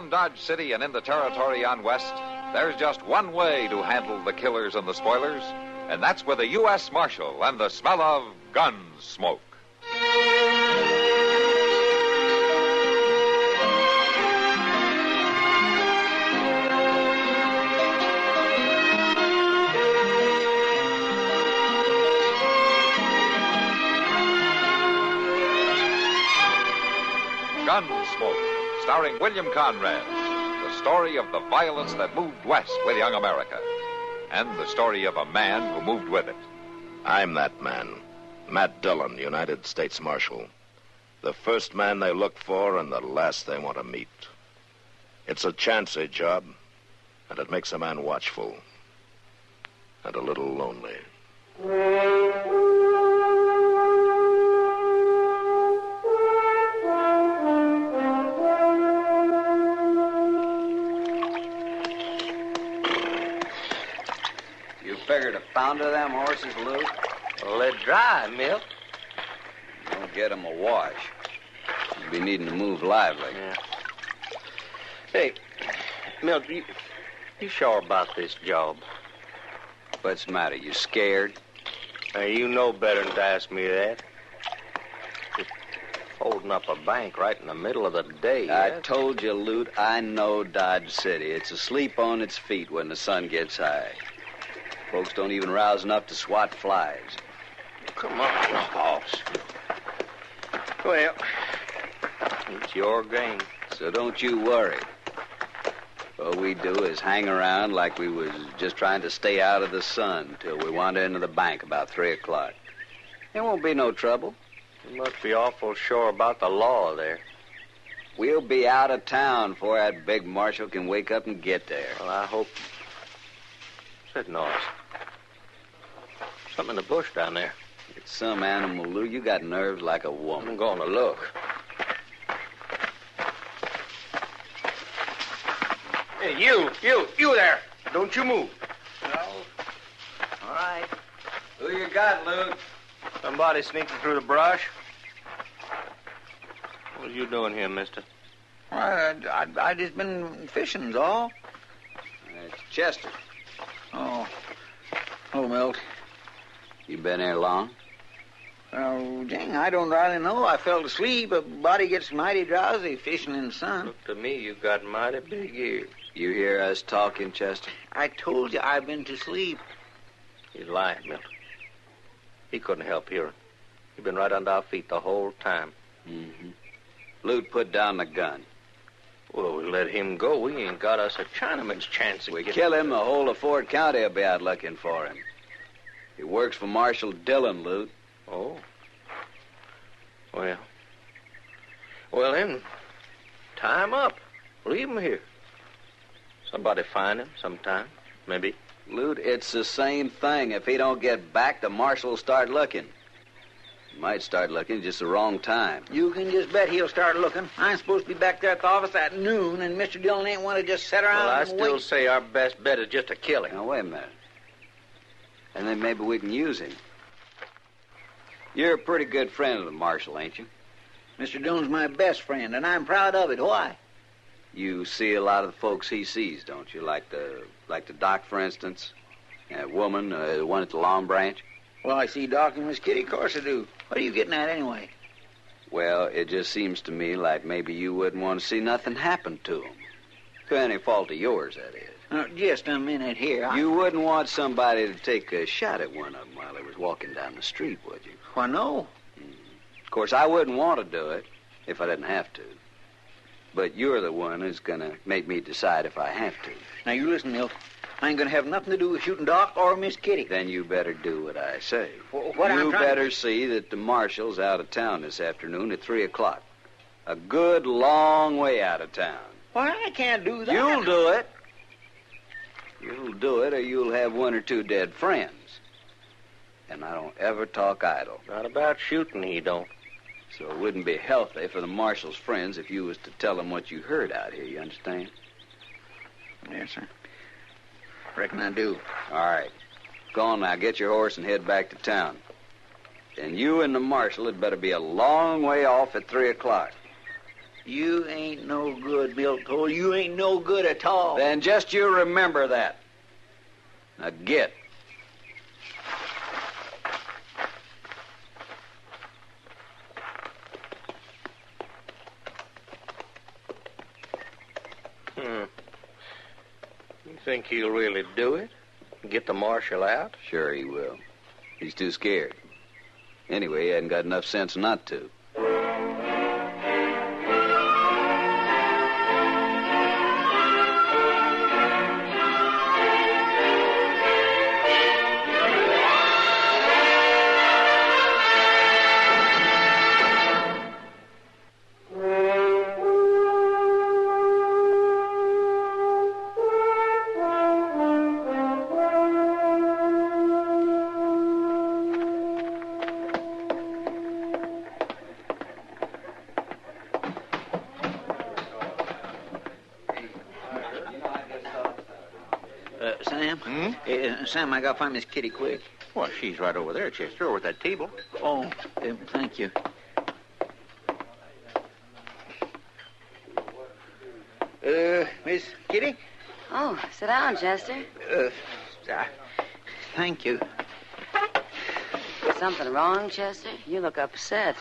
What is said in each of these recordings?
Around Dodge City and in the territory on west, there's just one way to handle the killers and the spoilers, and that's with a U.S. Marshal and the smell of Gunsmoke. Gunsmoke, starring William Conrad, the story of the violence that moved west with young America, and the story of a man who moved with it. I'm that man, Matt Dillon, United States Marshal. The first man they look for and the last they want to meet. It's a chancy job, and it makes a man watchful and a little lonely. Figured a pound of them horses, Lou? Well, they're dry, Milt. Don't get them a wash. You'll be needing to move lively. Yeah. Hey, Milt, you sure about this job? What's the matter? You scared? Hey, you know better than to ask me that. Just holding up a bank right in the middle of the day. I told you, Lute, I know Dodge City. It's asleep on its feet when the sun gets high. Folks don't even rouse enough to swat flies. Come on, boss. Well, it's your game. So don't you worry. All we do is hang around like we was just trying to stay out of the sun till we wander into the bank about 3 o'clock. There won't be no trouble. You must be awful sure about the law there. We'll be out of town before that big marshal can wake up and get there. Well, I hope... What's that noise? Something in the bush down there. It's some animal, Lou. You got nerves like a woman. I'm going to look. Hey, you there. Don't you move. No. All right. Who you got, Lou? Somebody sneaking through the brush. What are you doing here, mister? I just been fishing's all. It's Chester. Oh. Oh, Milt. You been here long? Oh, dang, I don't really know. I fell asleep. A body gets mighty drowsy fishing in the sun. Look to me, you got mighty big ears. You hear us talking, Chester? I told you I've been to sleep. He's lying, Milt. He couldn't help hearing. He's been right under our feet the whole time. Mm-hmm. Lute, put down the gun. Well, we let him go. We ain't got us a Chinaman's chance. We kill him, the whole of Ford County will be out looking for him. He works for Marshal Dillon, Lute. Oh. Well, then, tie him up. Leave him here. Somebody find him sometime, maybe. Lute, it's the same thing. If he don't get back, the marshal will start looking. He might start looking just the wrong time. You can just bet he'll start looking. I'm supposed to be back there at the office at noon, and Mr. Dillon ain't want to just sit around I and still wait. say our best bet is just to kill him. Now, wait a minute. And then maybe we can use him. You're a pretty good friend of the marshal, ain't you? Mr. Dillon's my best friend, and I'm proud of it. Why? You see a lot of the folks he sees, don't you? Like the doc, for instance. That woman, the one at the Long Branch. Well, I see Doc and Miss Kitty. Of course I do. What are you getting at anyway? Well, it just seems to me like maybe you wouldn't want to see nothing happen to them. To any fault of yours, that is. Just a minute here. You wouldn't want somebody to take a shot at one of them while they was walking down the street, would you? Why, no. Of course, I wouldn't want to do it if I didn't have to. But you're the one who's going to make me decide if I have to. Now, you listen, Milt. I ain't going to have nothing to do with shooting Doc or Miss Kitty. Then you better do what I say. What you I'm trying better see that the marshal's out of town this afternoon at 3 o'clock. A good long way out of town. Why, I can't do that. You'll do it. You'll do it, or you'll have one or two dead friends. And I don't ever talk idle. Not about shooting, he don't. So it wouldn't be healthy for the marshal's friends if you was to tell them what you heard out here, you understand? Yes, sir. Reckon I do. All right. Go on now, get your horse and head back to town. And you and the marshal had better be a long way off at 3 o'clock. You ain't no good, Milk Hole. You ain't no good at all. Then just you remember that. Now get. You think he'll really do it? Get the marshal out? Sure he will. He's too scared. Anyway, he hasn't got enough sense not to. Sam? Sam, I gotta find Miss Kitty quick. Well, she's right over there, Chester, over at that table. Oh, thank you. Miss Kitty? Oh, sit down, Chester. Thank you. Something wrong, Chester? You look upset.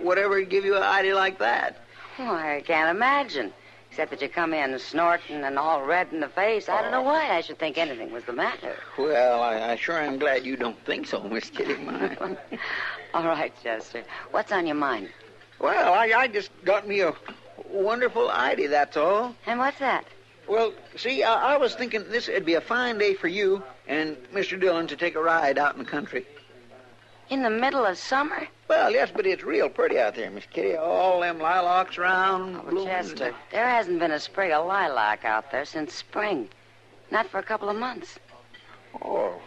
Whatever would give you an idea like that? Well, I can't imagine. Except that you come in snorting and all red in the face. I don't know why I should think anything was the matter. Well, I sure am glad you don't think so, Miss Kitty. All right, Chester. What's on your mind? Well, I just got me a wonderful idea, that's all. And what's that? Well, see, I was thinking this would be a fine day for you and Mr. Dillon to take a ride out in the country. In the middle of summer? Well, yes, but it's real pretty out there, Miss Kitty. All them lilacs around. Oh, Chester, there hasn't been a sprig of lilac out there since spring. Not for a couple of months. Oh.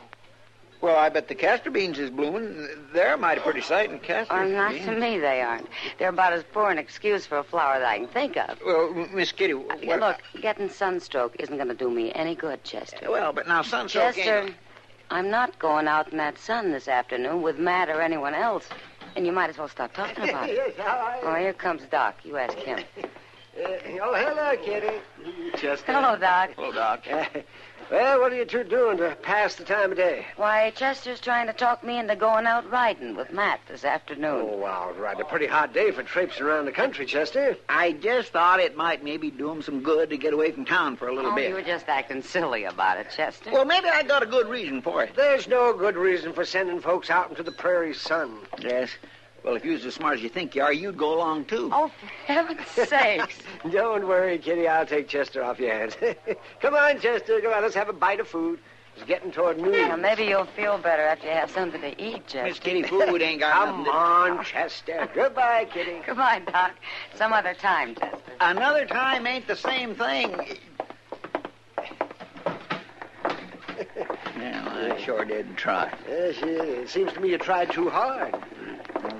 Well, I bet the castor beans is blooming. They're a mighty pretty sight in castor beans. Not to me, they aren't. They're about as poor an excuse for a flower that I can think of. Well, Miss Kitty... Look, getting sunstroke isn't going to do me any good, Chester. Well, but now sunstroke Chester, I'm not going out in that sun this afternoon with Matt or anyone else. And you might as well stop talking about it. Oh, here comes Doc. You ask him. Hello, Kitty. Chester. Hello, Doc. Hello, Doc. Well, what are you two doing to pass the time of day? Why, Chester's trying to talk me into going out riding with Matt this afternoon. Oh, wow, right. A pretty hot day for traipsing around the country, Chester. I just thought it might maybe do him some good to get away from town for a little bit. You were just acting silly about it, Chester. Well, maybe I got a good reason for it. There's no good reason for sending folks out into the prairie sun. Yes. Well, if you was as smart as you think you are, you'd go along, too. Oh, for heaven's sakes. Don't worry, Kitty. I'll take Chester off your hands. Come on, Chester. Come on. Let's have a bite of food. It's getting toward noon. Well, maybe you'll feel better after you have something to eat, Chester. Miss Kitty, food ain't got Come on, Chester. Goodbye, Kitty. Goodbye, Doc. Some other time, Chester. Another time ain't the same thing. Well, I sure did try. Yes, it seems to me you tried too hard.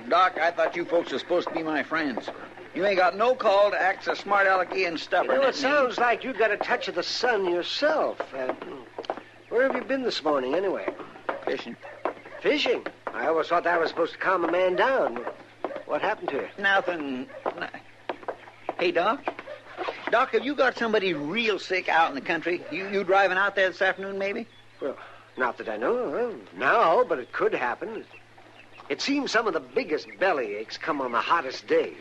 Doc, I thought you folks were supposed to be my friends. You ain't got no call to act so smart alecky and stubborn. You know, it sounds like you got a touch of the sun yourself. Where have you been this morning, anyway? Fishing. Fishing? I always thought that was supposed to calm a man down. What happened to you? Nothing. Hey, Doc. Doc, have you got somebody real sick out in the country? You driving out there this afternoon, maybe? Well, not that I know of now, but it could happen. It seems some of the biggest belly aches come on the hottest days.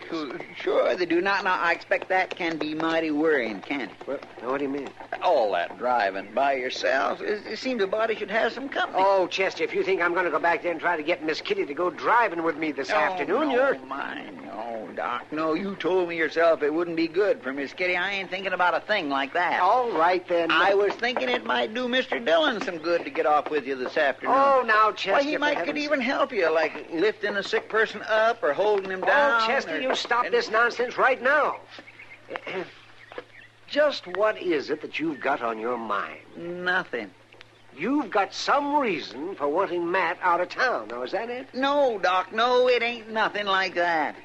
Sure, they do not. Now, I expect that can be mighty worrying, can't it? Well, what do you mean? All that driving by yourself. It seems a body should have some company. Oh, Chester, if you think I'm going to go back there and try to get Miss Kitty to go driving with me this afternoon, you're... No, Doc. No, you told me yourself it wouldn't be good for Miss Kitty. I ain't thinking about a thing like that. All right, then. I was thinking it might do Mr. Dillon some good to get off with you this afternoon. Oh, now, Chester... Well, he could even help you, like lifting a sick person up or holding him down. Oh, Chester, you stop this nonsense right now. Just what is it that you've got on your mind? Nothing. You've got some reason for wanting Matt out of town. Now, is that it? No, Doc, no, it ain't nothing like that.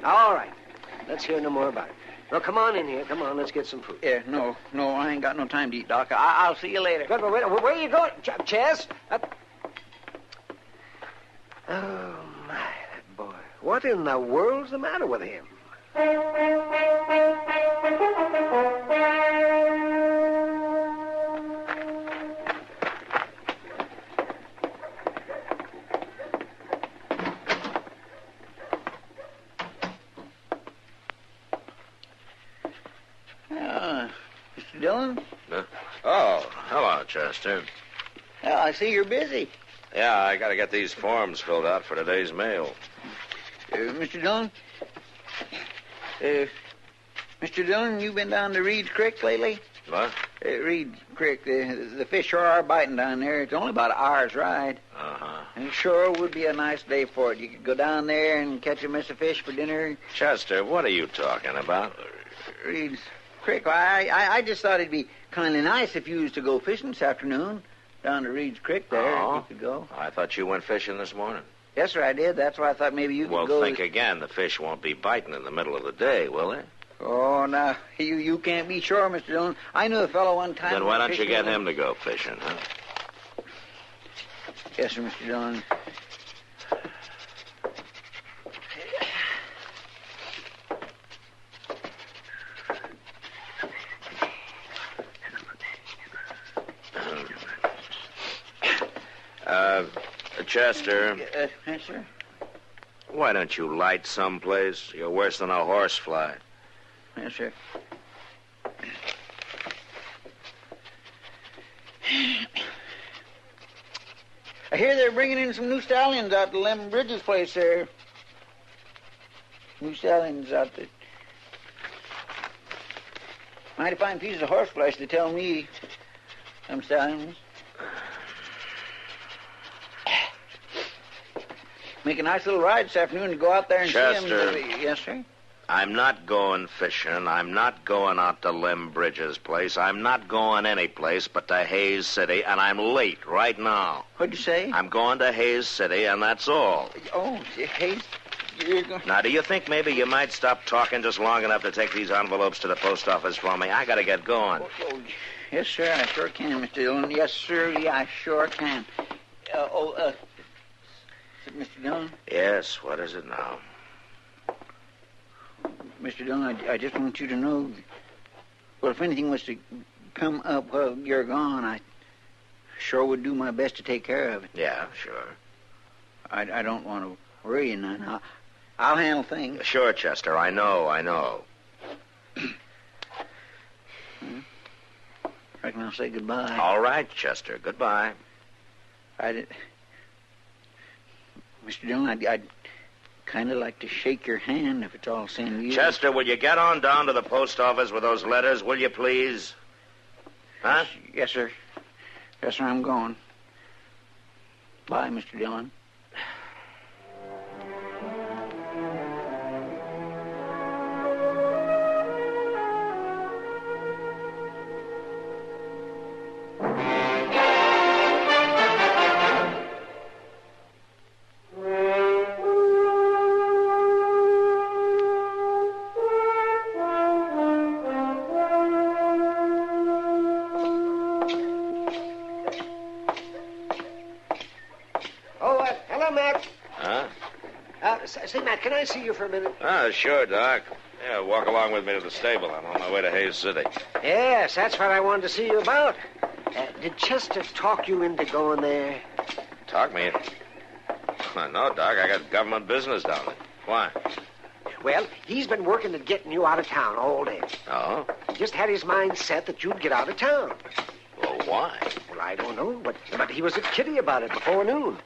All right. Let's hear no more about it. Well, come on in here. Come on, let's get some food. Yeah, no, I ain't got no time to eat, Doc. I'll see you later. Good, but wait, where are you going, Chess? Oh, my, that boy. What in the world's the matter with him? Mr. Dillon? Oh, hello, Chester. Well, I see you're busy. Yeah, I got to get these forms filled out for today's mail. Mr. Dillon? Mr. Dillon, you been down to Reed's Creek lately? What? Reed's Creek. The fish sure are biting down there. It's only about an hour's ride. Uh-huh. It sure would be a nice day for it. You could go down there and catch a mess of fish for dinner. Chester, what are you talking about? Reed's Creek. Well, I just thought it'd be kind of nice if you was to go fishing this afternoon. Down to Reed's Creek there, Oh? you could go. I thought you went fishing this morning. Yes, sir, I did. That's why I thought maybe you could Well, go. think again. The fish won't be biting in the middle of the day, will they? Oh, now, you can't be sure, Mr. Dillon. I knew a fellow one time... Then why don't you fishing get with him to go fishing, huh? Yes, sir, Mr. Dillon. Chester, Yes, sir. why don't you light someplace? You're worse than a horsefly. Yes, sir. I hear they're bringing in some new stallions out to Lem Bridges' place there. New stallions out there. Mighty fine pieces of horseflesh, they tell me. Some stallions. Make a nice little ride this afternoon to go out there and Chester. see them. Yes, sir. I'm not going fishing. I'm not going out to Lem Bridges' place. I'm not going any place but to Hayes City, and I'm late right now. What'd you say? I'm going to Hayes City, and that's all. Oh, hey, you're going... Now, do you think maybe you might stop talking just long enough to take these envelopes to the post office for me? I got to get going. Oh, yes, sir, I sure can, Mr. Dillon. Yes, sir, yeah, I sure can. Mr. Dillon? Yes, what is it now? Mr. Dillon, I just want you to know, well, if anything was to come up while you're gone, I sure would do my best to take care of it. Yeah, sure. I don't want to worry you none. I'll handle things. Sure, Chester, I know. Reckon I'll say goodbye. All right, Chester, goodbye. Mr. Dillon, I'd kind of like to shake your hand if it's all same to you. Chester, will you get on down to the post office with those letters, will you please? Huh? Yes, sir. Yes, sir, I'm going. Bye, Mr. Dillon. Say, Matt, can I see you for a minute? Sure, Doc. Yeah, walk along with me to the stable. I'm on my way to Hayes City. Yes, that's what I wanted to see you about. Did Chester talk you into going there? Talk me? No, Doc. I got government business down there. Why? Well, he's been working at getting you out of town all day. Oh? He just had his mind set that you'd get out of town. Well, why? Well, I don't know, but he was at Kitty about it before noon.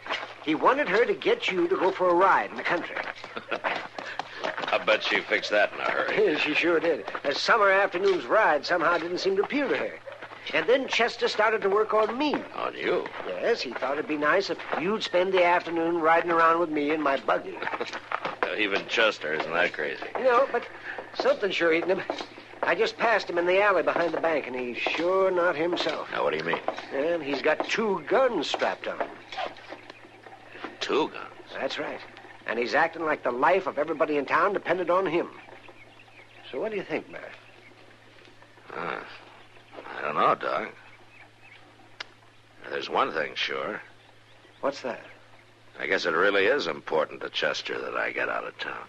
He wanted her to get you to go for a ride in the country. I bet she fixed that in a hurry. She sure did. A summer afternoon's ride somehow didn't seem to appeal to her. And then Chester started to work on me. On you? Yes, he thought it'd be nice if you'd spend the afternoon riding around with me in my buggy. Even Chester isn't that crazy. You know, but something sure eating him. I just passed him in the alley behind the bank, and he's sure not himself. Now, what do you mean? And he's got 2 guns strapped on him. 2 guns? That's right. And he's acting like the life of everybody in town depended on him. So what do you think, Barrett? I don't know, Doc. There's one thing sure. What's that? I guess it really is important to Chester that I get out of town.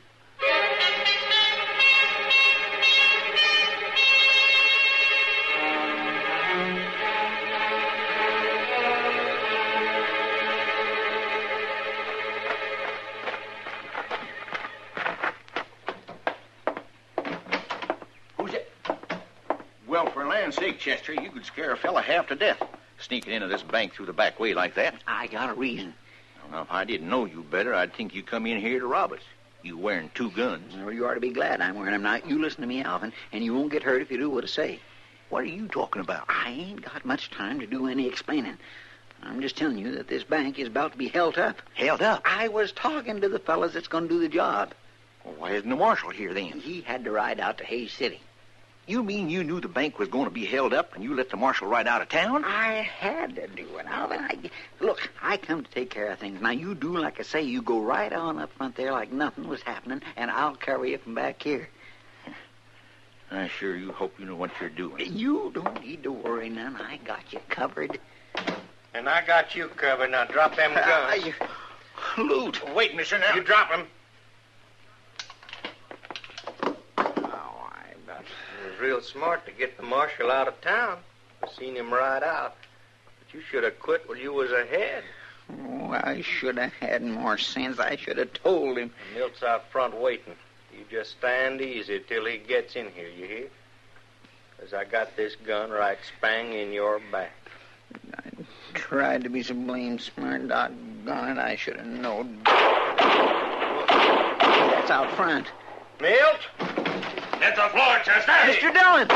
heaven's sake, Chester, you could scare a fella half to death sneaking into this bank through the back way like that. I got a reason. Now, if I didn't know you better, I'd think you come in here to rob us. You wearing 2 guns. Well, you ought to be glad I'm wearing them now. You listen to me, Alvin, and you won't get hurt if you do what I say. What are you talking about? I ain't got much time to do any explaining. I'm just telling you that this bank is about to be held up. Held up? I was talking to the fellas that's going to do the job. Well, why isn't the marshal here then? He had to ride out to Hayes City. You mean you knew the bank was going to be held up and you let the marshal ride out of town? I had to do it, Alvin. Look, I come to take care of things. Now, you do like I say. You go right on up front there like nothing was happening, and I'll carry you from back here. I sure you hope you know what you're doing. You don't need to worry none. I got you covered. And I got you covered. Now drop them guns. Loot. Wait, mister, now. You drop them. It was real smart to get the marshal out of town. I seen him ride out. But you should have quit when you was ahead. Oh, I should have had more sense. I should have told him. Milt's out front waiting. You just stand easy till he gets in here, you hear? 'Cause I got this gun right spang in your back. I tried to be so blame smart. Doggone it, I should have known. That's out front. Milt! Get the floor, Chester! Mr. Dillon!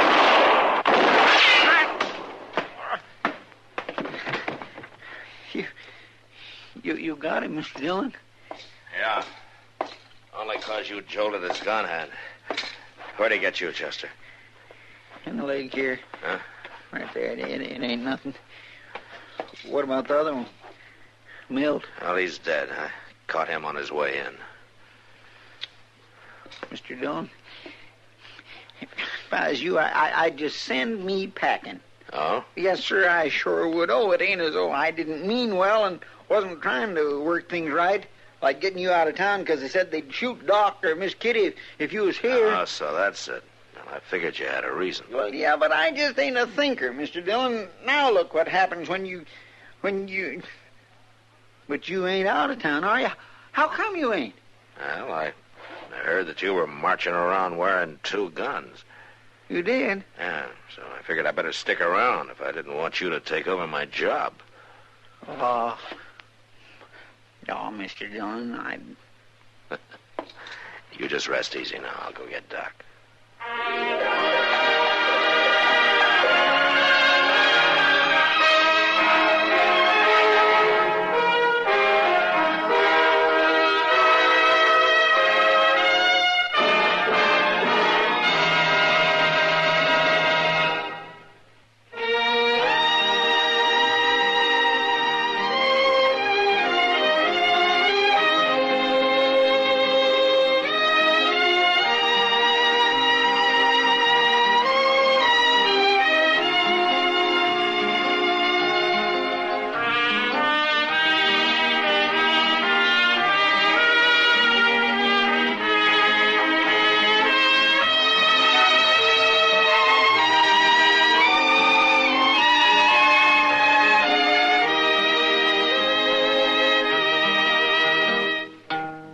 You got him, Mr. Dillon? Yeah. Only 'cause you jolted his gun hand. Where'd he get you, Chester? In the leg here. Huh? Right there. It ain't nothing. What about the other one? Milt? Well, he's dead. I caught him on his way in. Mr. Dillon, if I was you, I'd just send me packing. Oh? Yes, sir, I sure would. Oh, it ain't as though I didn't mean well and wasn't trying to work things right, like getting you out of town because they said they'd shoot Doc or Miss Kitty if you was here. Oh, so that's it. Well, I figured you had a reason. Well, yeah, but I just ain't a thinker, Mr. Dillon. Now look what happens when you... But you ain't out of town, are you? How come you ain't? Well, I heard that you were marching around wearing 2 guns. You did? Yeah, so I figured I better stick around if I didn't want you to take over my job. Oh, Mr. Dillon, You just rest easy now. I'll go get Doc.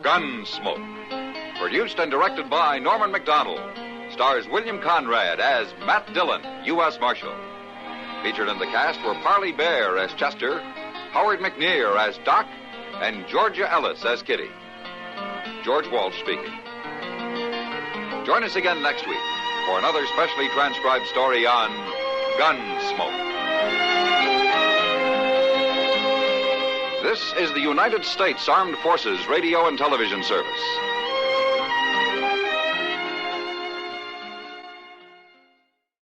Gunsmoke, produced and directed by Norman Macdonald, stars William Conrad as Matt Dillon, U.S. Marshal. Featured in the cast were Parley Bear as Chester, Howard McNear as Doc, and Georgia Ellis as Kitty. George Walsh speaking. Join us again next week for another specially transcribed story on Gunsmoke. This is the United States Armed Forces Radio and Television Service.